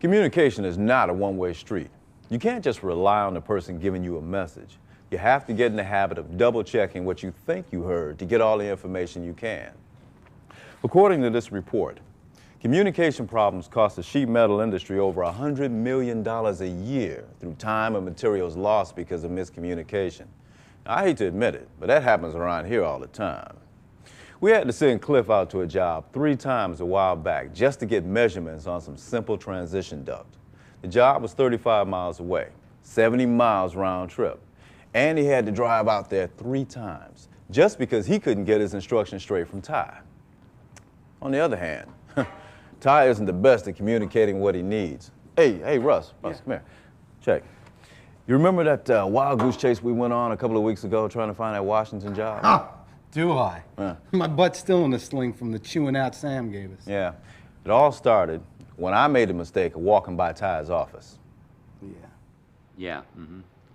Communication is not a one-way street. You can't just rely on the person giving you a message. You have to get in the habit of double-checking what you think you heard to get all the information you can. According to this report, communication problems cost the sheet metal industry over $100 million a year through time and materials lost because of miscommunication. Now, I hate to admit it, but that happens around here all the time. We had to send Cliff out to a job 3 times a while back just to get measurements on some simple transition duct. The job was 35 miles away, 70 miles round trip, and he had to drive out there 3 times just because he couldn't get his instructions straight from Ty. On the other hand, Ty isn't the best at communicating what he needs. Hey, Russ, come here. Check. You remember that wild goose chase we went on a couple of weeks ago trying to find that Washington job? Oh, do I? My butt's still in the sling from the chewing out Sam gave us. Yeah. It all started when I made the mistake of walking by Ty's office. Yeah.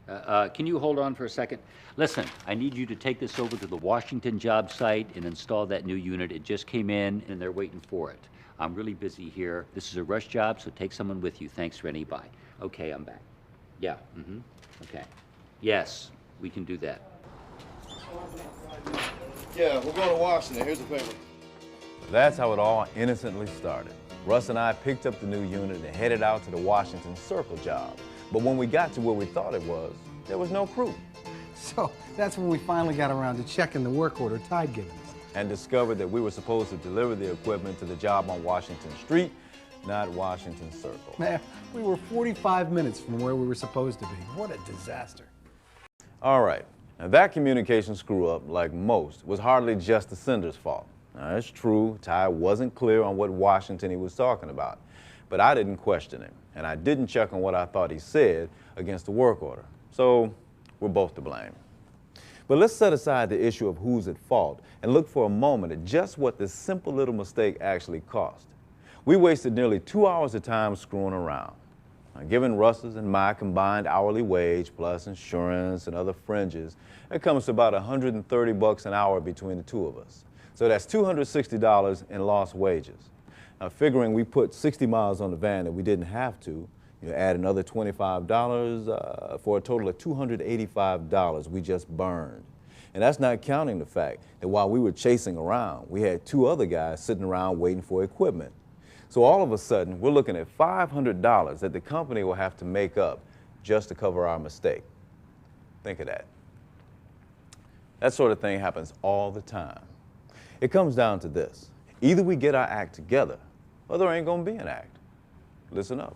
Can you hold on for a second? Listen, I need you to take this over to the Washington job site and install that new unit. It just came in and they're waiting for it. I'm really busy here. This is a rush job, so take someone with you. Thanks, Rennie. Bye. Okay, I'm back. Yeah, okay. Yes, we can do that. Yeah, we're going to Washington. Here's the paper. That's how it all innocently started. Russ and I picked up the new unit and headed out to the Washington Circle job. But when we got to where we thought it was, there was no crew. So that's when we finally got around to checking the work order Ty'd given us. And discovered that we were supposed to deliver the equipment to the job on Washington Street, not Washington Circle. Man, we were 45 minutes from where we were supposed to be. What a disaster. All right, now that communication screw-up, like most, was hardly just the sender's fault. Now, it's true, Ty wasn't clear on what Washington he was talking about, but I didn't question him, and I didn't check on what I thought he said against the work order. So, we're both to blame. But let's set aside the issue of who's at fault and look for a moment at just what this simple little mistake actually cost. We wasted nearly 2 hours of time screwing around. Now, given Russ's and my combined hourly wage plus insurance and other fringes, it comes to about $130 an hour between the two of us. So that's $260 in lost wages. Now, figuring we put 60 miles on the van that we didn't have to, you add another $25 for a total of $285 we just burned. And that's not counting the fact that while we were chasing around, we had 2 other guys sitting around waiting for equipment. So all of a sudden, we're looking at $500 that the company will have to make up just to cover our mistake. Think of that. That sort of thing happens all the time. It comes down to this. Either we get our act together, or there ain't gonna be an act. Listen up.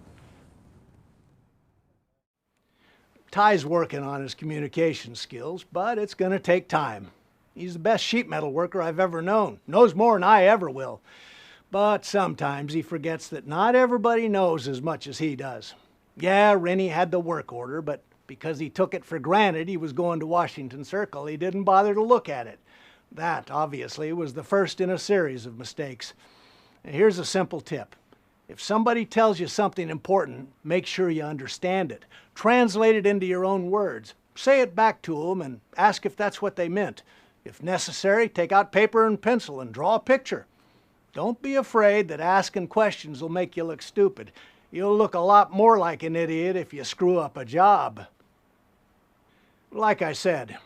Ty's working on his communication skills, but it's going to take time. He's the best sheet metal worker I've ever known. Knows more than I ever will. But sometimes he forgets that not everybody knows as much as he does. Yeah, Rennie had the work order, but because he took it for granted he was going to Washington Circle, he didn't bother to look at it. That, obviously, was the first in a series of mistakes. And here's a simple tip. If somebody tells you something important, make sure you understand it. Translate it into your own words. Say it back to them and ask if that's what they meant. If necessary, take out paper and pencil and draw a picture. Don't be afraid that asking questions will make you look stupid. You'll look a lot more like an idiot if you screw up a job. Like I said,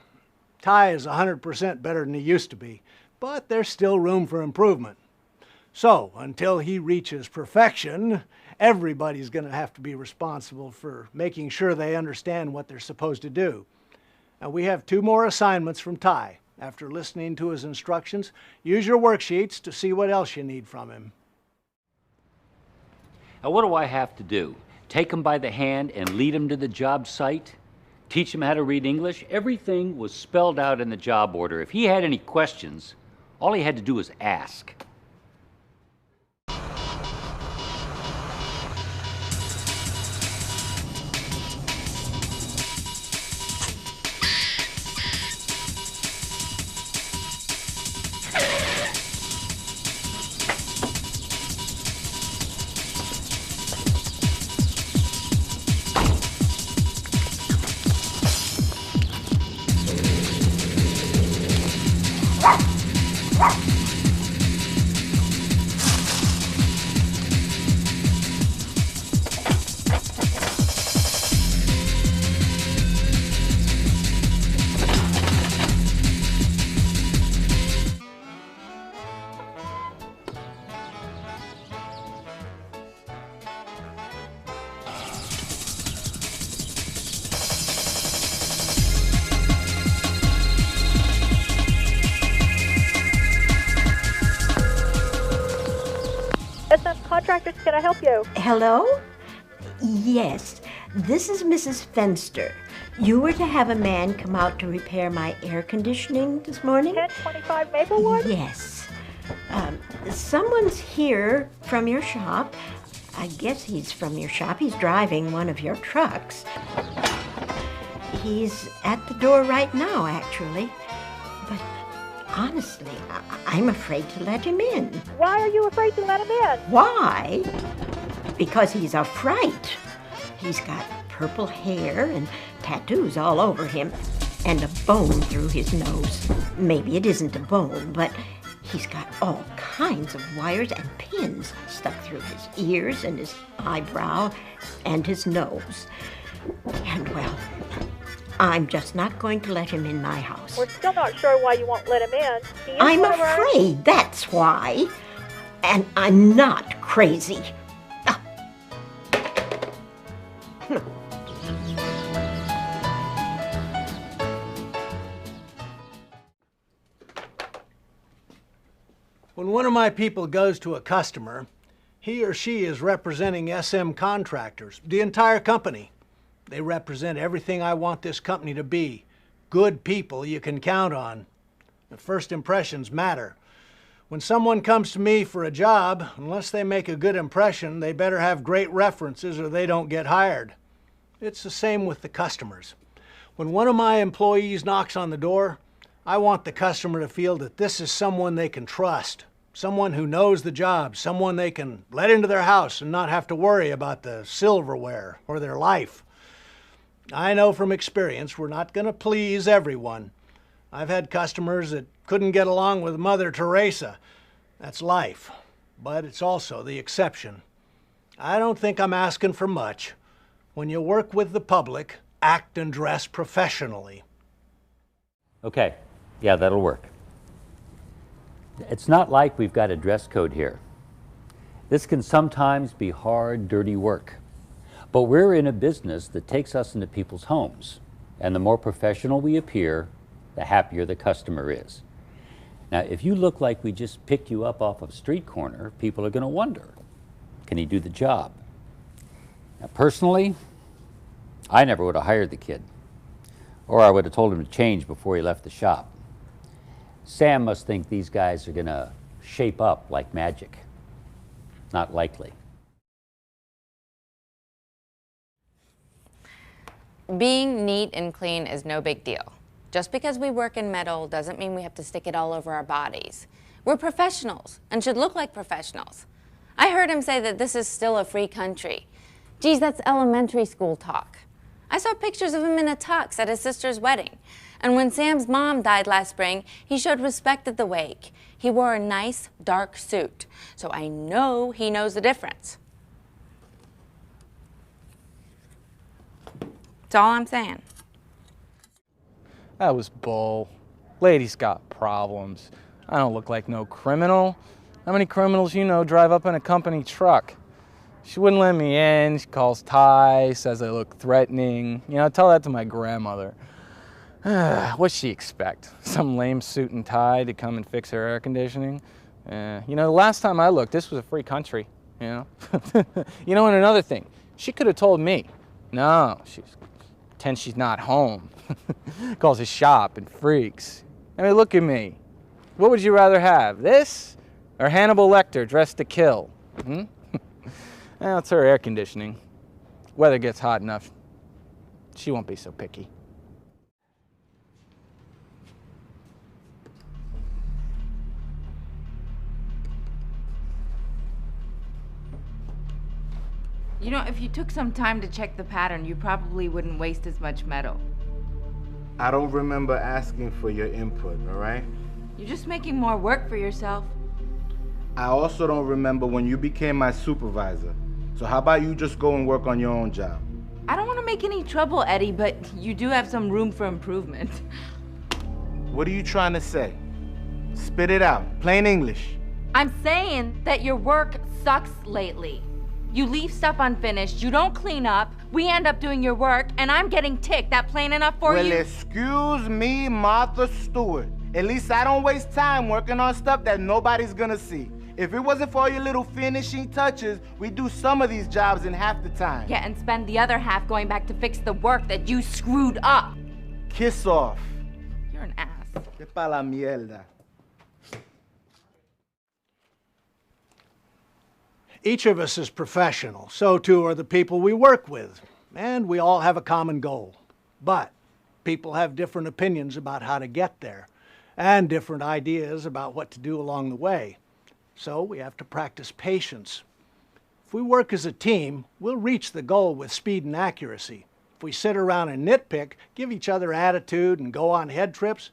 Ty is 100% better than he used to be, but there's still room for improvement. So, until he reaches perfection, everybody's going to have to be responsible for making sure they understand what they're supposed to do. Now, we have 2 more assignments from Ty. After listening to his instructions, use your worksheets to see what else you need from him. Now, what do I have to do? Take him by the hand and lead him to the job site? Teach him how to read English? Everything was spelled out in the job order. If he had any questions, all he had to do was ask. Contractors, can I help you? Hello? Yes, this is Mrs. Fenster. You were to have a man come out to repair my air conditioning this morning? 1025 Maplewood? Yes. Someone's here from your shop. I guess he's from your shop. He's driving one of your trucks. He's at the door right now, actually. But honestly, I'm afraid to let him in. Why are you afraid to let him in? Why? Because he's a fright. He's got purple hair and tattoos all over him, and a bone through his nose. Maybe it isn't a bone, but he's got all kinds of wires and pins stuck through his ears and his eyebrow and his nose. And well, I'm just not going to let him in my house. We're still not sure why you won't let him in. He is I'm one of our- afraid, that's why. And I'm not crazy. When one of my people goes to a customer, he or she is representing SM Contractors, the entire company. They represent everything I want this company to be. Good people you can count on. The first impressions matter. When someone comes to me for a job, unless they make a good impression, they better have great references or they don't get hired. It's the same with the customers. When one of my employees knocks on the door, I want the customer to feel that this is someone they can trust, someone who knows the job, someone they can let into their house and not have to worry about the silverware or their life. I know from experience we're not going to please everyone. I've had customers that couldn't get along with Mother Teresa. That's life, but it's also the exception. I don't think I'm asking for much. When you work with the public, act and dress professionally. Okay, yeah, that'll work. It's not like we've got a dress code here. This can sometimes be hard, dirty work. But we're in a business that takes us into people's homes. And the more professional we appear, the happier the customer is. Now, if you look like we just picked you up off of a street corner, people are going to wonder, can he do the job? Now, personally, I never would have hired the kid. Or I would have told him to change before he left the shop. Sam must think these guys are going to shape up like magic. Not likely. Being neat and clean is no big deal. Just because we work in metal doesn't mean we have to stick it all over our bodies. We're professionals and should look like professionals. I heard him say that this is still a free country. Geez, that's elementary school talk. I saw pictures of him in a tux at his sister's wedding. And when Sam's mom died last spring, he showed respect at the wake. He wore a nice, dark suit. So I know he knows the difference. That's all I'm saying. That was bull. Lady's got problems. I don't look like no criminal. How many criminals you know drive up in a company truck? She wouldn't let me in. She calls Ty, says I look threatening. You know, tell that to my grandmother. What'd she expect? Some lame suit and tie to come and fix her air conditioning? You know, the last time I looked, this was a free country, you know? You know, and another thing, she could have told me. No, pretends she's not home. Calls his shop and freaks. I mean, look at me. What would you rather have, this or Hannibal Lecter dressed to kill? Well, it's her air conditioning. Weather gets hot enough, she won't be so picky. You know, if you took some time to check the pattern, you probably wouldn't waste as much metal. I don't remember asking for your input, all right? You're just making more work for yourself. I also don't remember when you became my supervisor. So how about you just go and work on your own job? I don't want to make any trouble, Eddie, but you do have some room for improvement. What are you trying to say? Spit it out, plain English. I'm saying that your work sucks lately. You leave stuff unfinished, you don't clean up, we end up doing your work, and I'm getting ticked. That plain enough for you? Well, excuse me, Martha Stewart. At least I don't waste time working on stuff that nobody's gonna see. If it wasn't for all your little finishing touches, we'd do some of these jobs in half the time. Yeah, and spend the other half going back to fix the work that you screwed up. Kiss off. You're an ass. Que pa la mierda. Each of us is professional. So too are the people we work with. And we all have a common goal. But people have different opinions about how to get there, and different ideas about what to do along the way. So we have to practice patience. If we work as a team, we'll reach the goal with speed and accuracy. If we sit around and nitpick, give each other attitude, and go on head trips,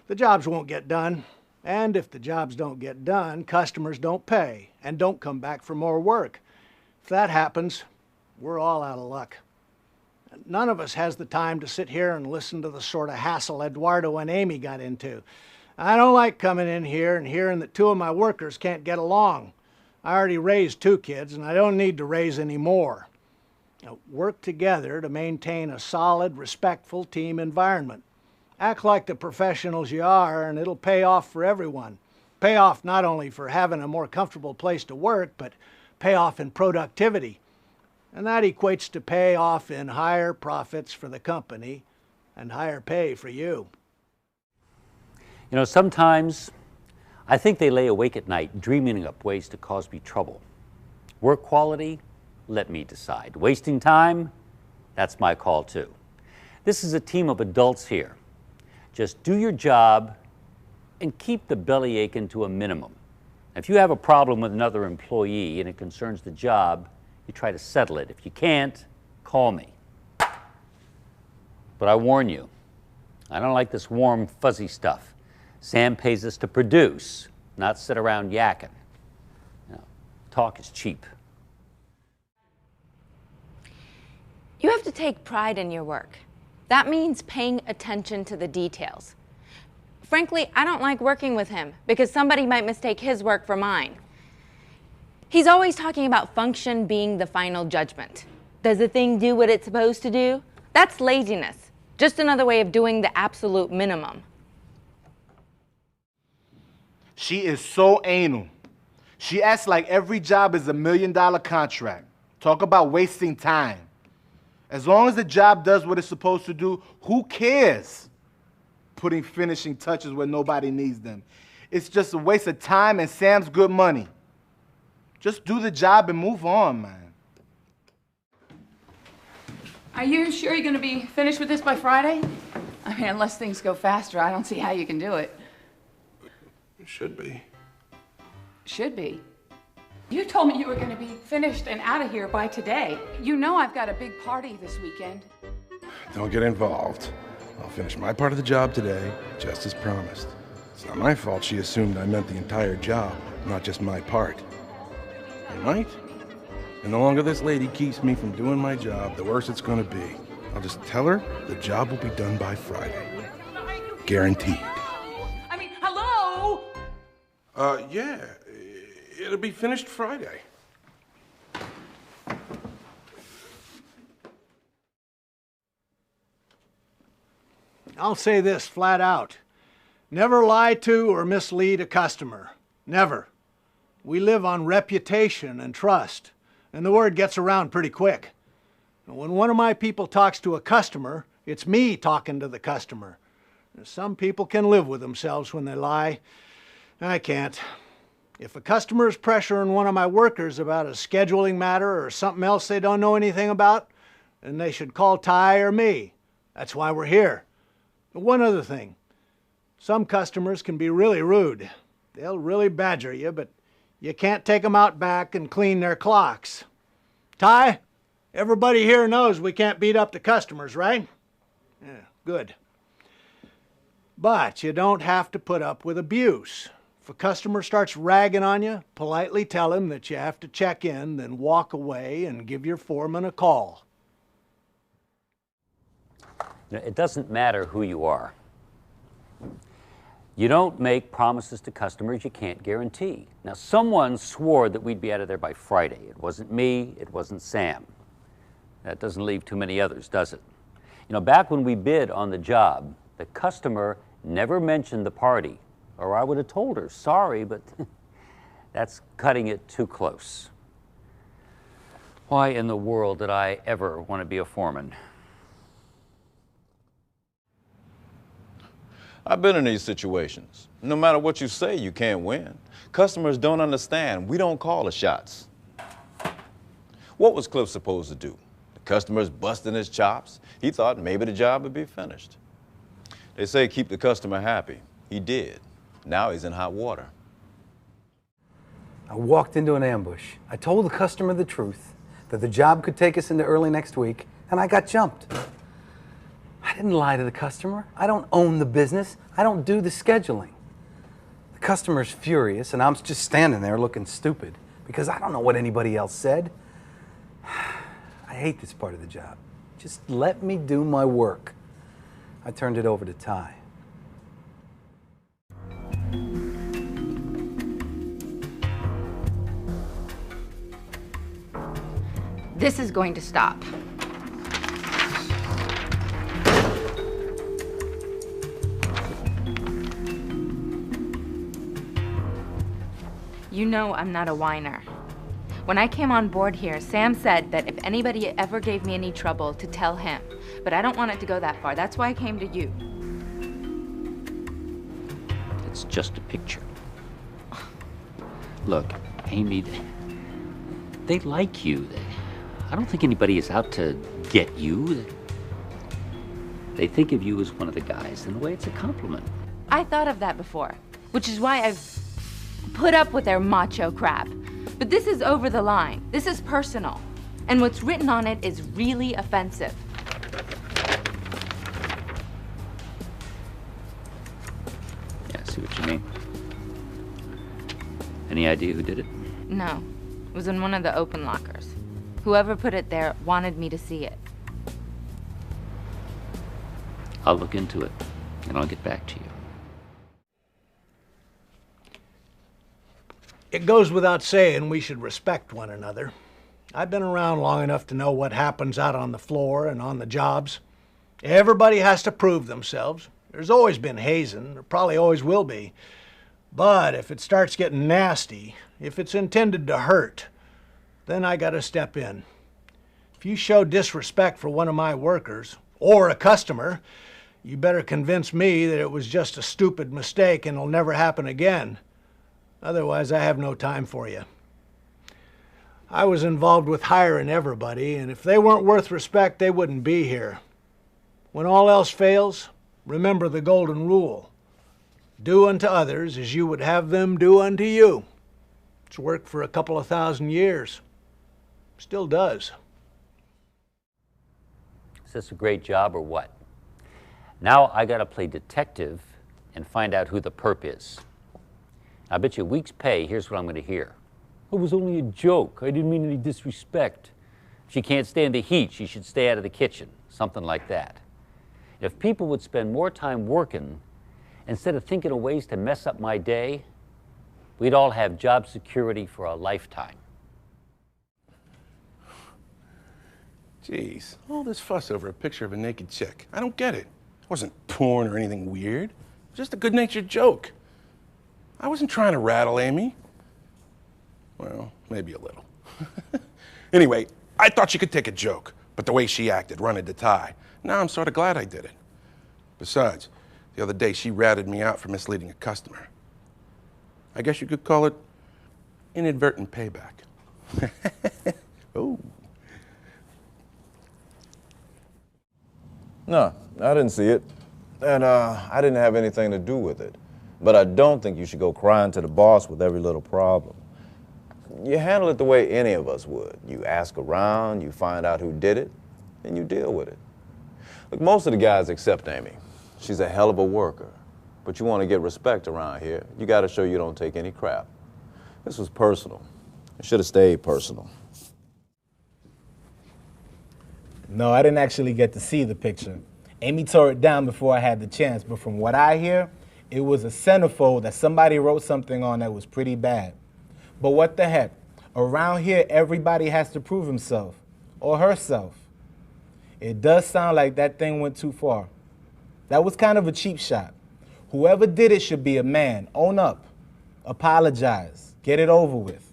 the jobs won't get done. And if the jobs don't get done, customers don't pay and don't come back for more work. If that happens, we're all out of luck. None of us has the time to sit here and listen to the sort of hassle Eduardo and Amy got into. I don't like coming in here and hearing that 2 of my workers can't get along. I already raised 2 kids, and I don't need to raise any more. Now, work together to maintain a solid, respectful team environment. Act like the professionals you are, and it'll pay off for everyone. Pay off not only for having a more comfortable place to work, but pay off in productivity. And that equates to pay off in higher profits for the company and higher pay for you. You know, sometimes I think they lay awake at night dreaming up ways to cause me trouble. Work quality, let me decide. Wasting time, that's my call too. This is a team of adults here. Just do your job and keep the bellyache to a minimum. If you have a problem with another employee and it concerns the job, you try to settle it. If you can't, call me. But I warn you, I don't like this warm, fuzzy stuff. Sam pays us to produce, not sit around yakking. You know, talk is cheap. You have to take pride in your work. That means paying attention to the details. Frankly, I don't like working with him because somebody might mistake his work for mine. He's always talking about function being the final judgment. Does the thing do what it's supposed to do? That's laziness. Just another way of doing the absolute minimum. She is so anal. She acts like every job is $1 million contract. Talk about wasting time. As long as the job does what it's supposed to do, who cares? Putting finishing touches where nobody needs them. It's just a waste of time and Sam's good money. Just do the job and move on, man. Are you sure you're going to be finished with this by Friday? I mean, unless things go faster, I don't see how you can do it. It should be. Should be? You told me you were going to be finished and out of here by today. You know I've got a big party this weekend. Don't get involved. I'll finish my part of the job today, just as promised. It's not my fault she assumed I meant the entire job, not just my part. Right? And the longer this lady keeps me from doing my job, the worse it's gonna be. I'll just tell her the job will be done by Friday. Guaranteed. I mean, hello? Yeah. It'll be finished Friday. I'll say this flat out. Never lie to or mislead a customer. Never. We live on reputation and trust, and the word gets around pretty quick. When one of my people talks to a customer, it's me talking to the customer. Some people can live with themselves when they lie. I can't. If a customer is pressuring one of my workers about a scheduling matter or something else they don't know anything about, then they should call Ty or me. That's why we're here. But one other thing. Some customers can be really rude. They'll really badger you, but you can't take them out back and clean their clocks. Ty, everybody here knows we can't beat up the customers, right? Yeah, good. But you don't have to put up with abuse. If a customer starts ragging on you, politely tell him that you have to check in, then walk away and give your foreman a call. It doesn't matter who you are. You don't make promises to customers you can't guarantee. Now, someone swore that we'd be out of there by Friday. It wasn't me, it wasn't Sam. That doesn't leave too many others, does it? You know, back when we bid on the job, the customer never mentioned the party, or I would have told her, sorry, but That's cutting it too close. Why in the world did I ever want to be a foreman? I've been in these situations. No matter what you say, you can't win. Customers don't understand. We don't call the shots. What was Cliff supposed to do? The customer's busting his chops. He thought maybe the job would be finished. They say keep the customer happy. He did. Now he's in hot water. I walked into an ambush. I told the customer the truth, that the job could take us into early next week, and I got jumped. I didn't lie to the customer. I don't own the business. I don't do the scheduling. The customer's furious, and I'm just standing there looking stupid because I don't know what anybody else said. I hate this part of the job. Just let me do my work. I turned it over to Ty. This is going to stop. You know I'm not a whiner. When I came on board here, Sam said that if anybody ever gave me any trouble, to tell him. But I don't want it to go that far. That's why I came to you. It's just a picture. Look, Amy, they like you. I don't think anybody is out to get you. They think of you as one of the guys. In a way, it's a compliment. I thought of that before, which is why I've put up with their macho crap. But this is over the line. This is personal. And what's written on it is really offensive. Yeah, I see what you mean. Any idea who did it? No, it was in one of the open lockers. Whoever put it there wanted me to see it. I'll look into it, and I'll get back to you. It goes without saying we should respect one another. I've been around long enough to know what happens out on the floor and on the jobs. Everybody has to prove themselves. There's always been hazing, there probably always will be. But if it starts getting nasty, if it's intended to hurt, then I gotta step in. If you show disrespect for one of my workers, or a customer, you better convince me that it was just a stupid mistake and it'll never happen again. Otherwise, I have no time for you. I was involved with hiring everybody, and if they weren't worth respect, they wouldn't be here. When all else fails, remember the golden rule. Do unto others as you would have them do unto you. It's worked for a couple of thousand years. Still does. Is this a great job or what? Now I gotta play detective and find out who the perp is. I bet you a week's pay, here's what I'm gonna hear. It was only a joke. I didn't mean any disrespect. She can't stand the heat. She should stay out of the kitchen. Something like that. If people would spend more time working instead of thinking of ways to mess up my day, we'd all have job security for a lifetime. Jeez, all this fuss over a picture of a naked chick. I don't get it. It wasn't porn or anything weird. It was just a good-natured joke. I wasn't trying to rattle Amy. Well, maybe a little. Anyway, I thought she could take a joke, but the way she acted, running to Ty, now I'm sort of glad I did it. Besides, the other day she ratted me out for misleading a customer. I guess you could call it inadvertent payback. Oh. No, I didn't see it. And I didn't have anything to do with it. But I don't think you should go crying to the boss with every little problem. You handle it the way any of us would. You ask around, you find out who did it, and you deal with it. Look, most of the guys accept Amy. She's a hell of a worker. But you want to get respect around here, you got to show you don't take any crap. This was personal. It should have stayed personal. No, I didn't actually get to see the picture. Amy tore it down before I had the chance, but from what I hear, it was a centerfold that somebody wrote something on that was pretty bad. But what the heck? Around here, everybody has to prove himself or herself. It does sound like that thing went too far. That was kind of a cheap shot. Whoever did it should be a man. Own up. Apologize. Get it over with.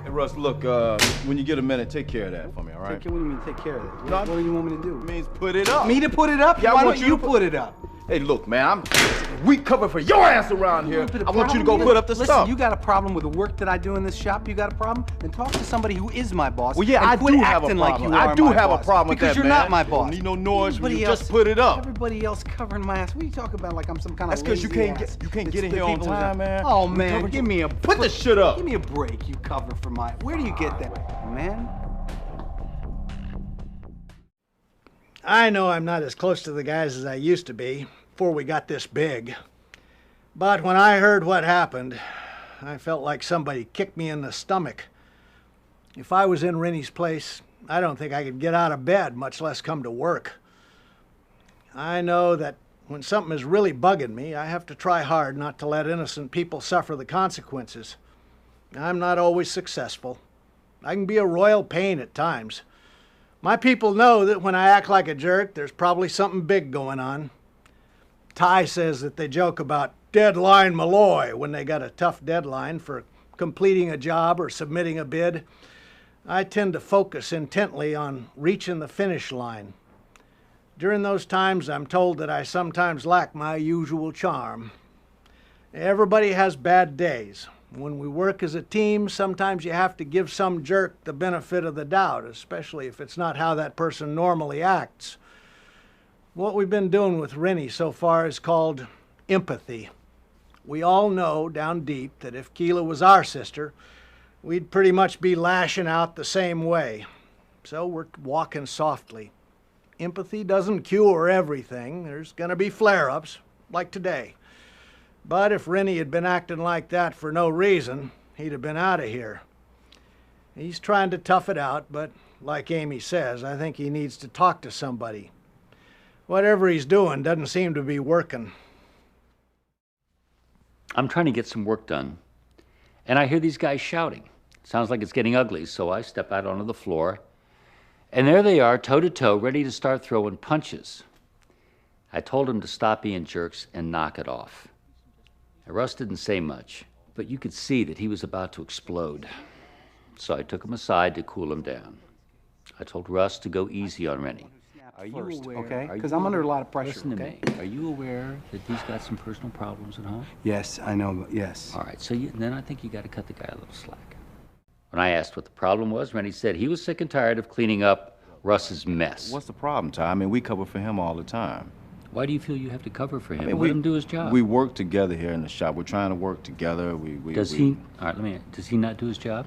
Hey, Russ, look, when you get a minute, take care of that for me, all right? What do you mean take care of it? What do you want me to do? It means put it up. Me to put it up? Yeah, Why I want don't you put it up? Hey, look, man, we cover for your ass around here. I want you to go put up the Listen, stuff. you got a problem with the work that I do in this shop? You got a problem? Then talk to somebody who is my boss. Well, yeah, and I quit do have a acting problem. like you are I do my have a boss. problem with because that, you're man. not my You boss. don't need no noise when Everybody you else- just put it up. Everybody else covering my ass. What are you talking about? Like I'm some kind That's of because you lazy can't ass get that in spit here on people's time, ass. man. Oh We man, covered give me a Put the shit up. Give me a break. You cover for my. Where do you get that, man? I know I'm not as close to the guys as I used to be before we got this big. But when I heard what happened, I felt like somebody kicked me in the stomach. If I was in Rennie's place, I don't think I could get out of bed, much less come to work. I know that when something is really bugging me, I have to try hard not to let innocent people suffer the consequences. I'm not always successful. I can be a royal pain at times. My people know that when I act like a jerk, there's probably something big going on. Ty says that they joke about deadline Malloy when they got a tough deadline for completing a job or submitting a bid. I tend to focus intently on reaching the finish line. During those times, I'm told that I sometimes lack my usual charm. Everybody has bad days. When we work as a team, sometimes you have to give some jerk the benefit of the doubt, especially if it's not how that person normally acts. What we've been doing with Rennie so far is called empathy. We all know down deep that if Keela was our sister, we'd pretty much be lashing out the same way. So we're walking softly. Empathy doesn't cure everything. There's gonna be flare-ups, like today. But if Rennie had been acting like that for no reason, he'd have been out of here. He's trying to tough it out, but like Amy says, I think he needs to talk to somebody. Whatever he's doing doesn't seem to be working. I'm trying to get some work done, and I hear these guys shouting. Sounds like it's getting ugly, so I step out onto the floor, and there they are, toe to toe, ready to start throwing punches. I told them to stop being jerks and knock it off. Russ didn't say much, but you could see that he was about to explode. So I took him aside to cool him down. I told Russ to go easy on Rennie. Are you aware? Okay? Because I'm under a lot of pressure. Listen to okay? me. Are you aware that he's got some personal problems at home? Yes, I know. Yes. All right, so then I think you got to cut the guy a little slack. When I asked what the problem was, Rennie said he was sick and tired of cleaning up Russ's mess. What's the problem, Ty? I mean, we cover for him all the time. Why do you feel you have to cover for him? I mean, Let him do his job. We work together here in the shop. We're trying to work together. All right, does he not do his job?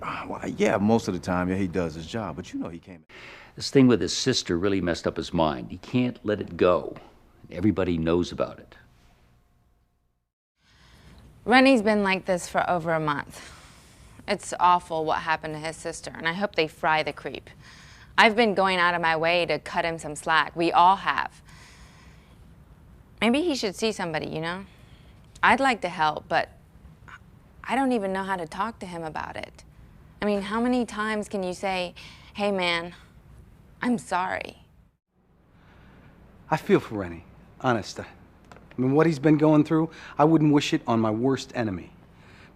Well, yeah, most of the time, yeah, he does his job. But you know he can't. This thing with his sister really messed up his mind. He can't let it go. Everybody knows about it. Rennie's been like this for over a month. It's awful what happened to his sister, and I hope they fry the creep. I've been going out of my way to cut him some slack. We all have. Maybe he should see somebody, you know? I'd like to help, but I don't even know how to talk to him about it. I mean, how many times can you say, hey man, I'm sorry? I feel for Rennie, honest. I mean, what he's been going through, I wouldn't wish it on my worst enemy.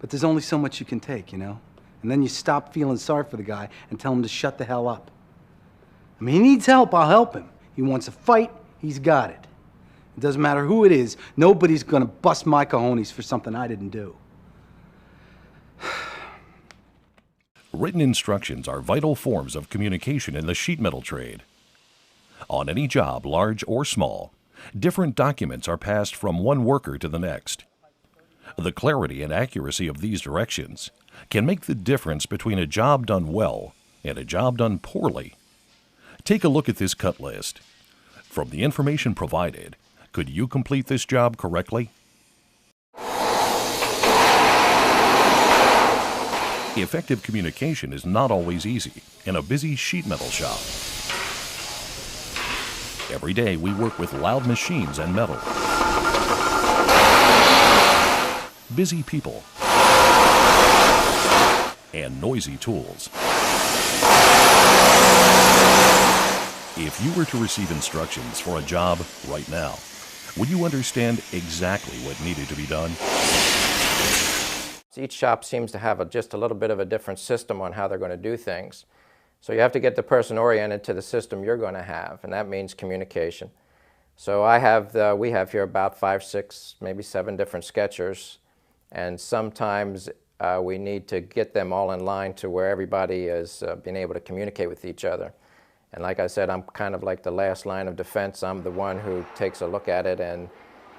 But there's only so much you can take, you know? And then you stop feeling sorry for the guy and tell him to shut the hell up. I mean, he needs help, I'll help him. He wants a fight, he's got it. It doesn't matter who it is, nobody's gonna bust my cojones for something I didn't do. Written instructions are vital forms of communication in the sheet metal trade. On any job, large or small, different documents are passed from one worker to the next. The clarity and accuracy of these directions can make the difference between a job done well and a job done poorly. Take a look at this cut list. From the information provided, could you complete this job correctly? Effective communication is not always easy in a busy sheet metal shop. Every day we work with loud machines and metal, busy people, and noisy tools. If you were to receive instructions for a job right now, would you understand exactly what needed to be done? Each shop seems to have just a little bit of a different system on how they're going to do things. So you have to get the person oriented to the system you're going to have, and that means communication. So we have here about 5, 6, maybe 7 different sketchers, and sometimes we need to get them all in line to where everybody is being able to communicate with each other. And like I said, I'm kind of like the last line of defense. I'm the one who takes a look at it and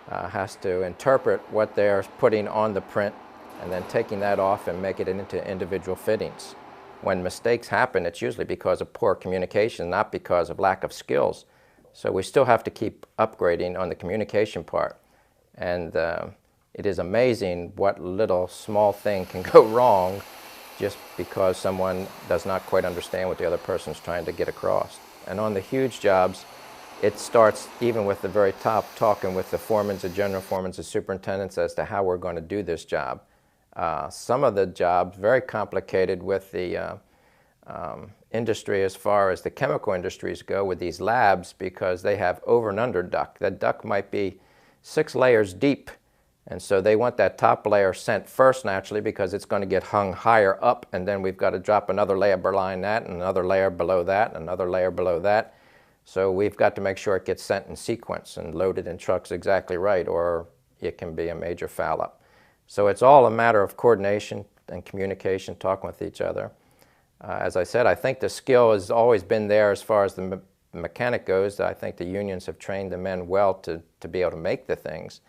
has to interpret what they're putting on the print and then taking that off and make it into individual fittings. When mistakes happen, it's usually because of poor communication, not because of lack of skills. So we still have to keep upgrading on the communication part. And it is amazing what little small thing can go wrong just because someone does not quite understand what the other person's trying to get across. And on the huge jobs, it starts even with the very top, talking with the foremans, the general foremans, the superintendents as to how we're going to do this job. Some of the jobs, very complicated with the industry as far as the chemical industries go with these labs because they have over and under duct. That duct might be 6 layers deep. And so they want that top layer sent first naturally because it's going to get hung higher up, and then we've got to drop another layer below that, and another layer below that, and another layer below that. So we've got to make sure it gets sent in sequence and loaded in trucks exactly right, or it can be a major foul up. So it's all a matter of coordination and communication, talking with each other. As I said, I think the skill has always been there as far as the mechanic goes. I think the unions have trained the men well to be able to make the things.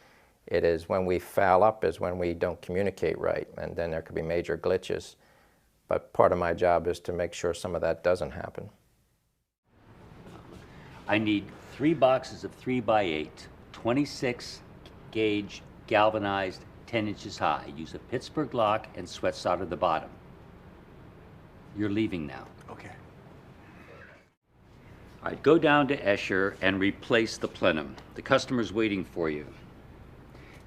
It is when we foul up is when we don't communicate right, and then there could be major glitches. But part of my job is to make sure some of that doesn't happen. I need 3 boxes of 3x8, 26 gauge galvanized, 10 inches high. Use a Pittsburgh lock and sweat solder the bottom. You're leaving now. Okay. All right, go down to Escher and replace the plenum. The customer's waiting for you.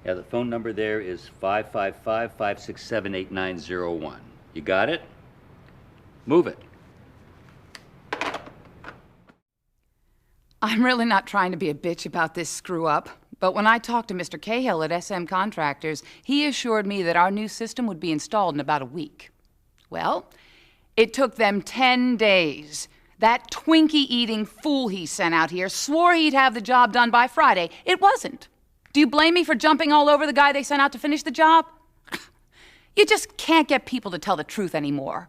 Yeah, the phone number there is 555-567-8901. You got it? Move it. I'm really not trying to be a bitch about this screw-up, but when I talked to Mr. Cahill at SM Contractors, he assured me that our new system would be installed in about a week. Well, it took them 10 days. That Twinkie-eating fool he sent out here swore he'd have the job done by Friday. It wasn't. Do you blame me for jumping all over the guy they sent out to finish the job? You just can't get people to tell the truth anymore.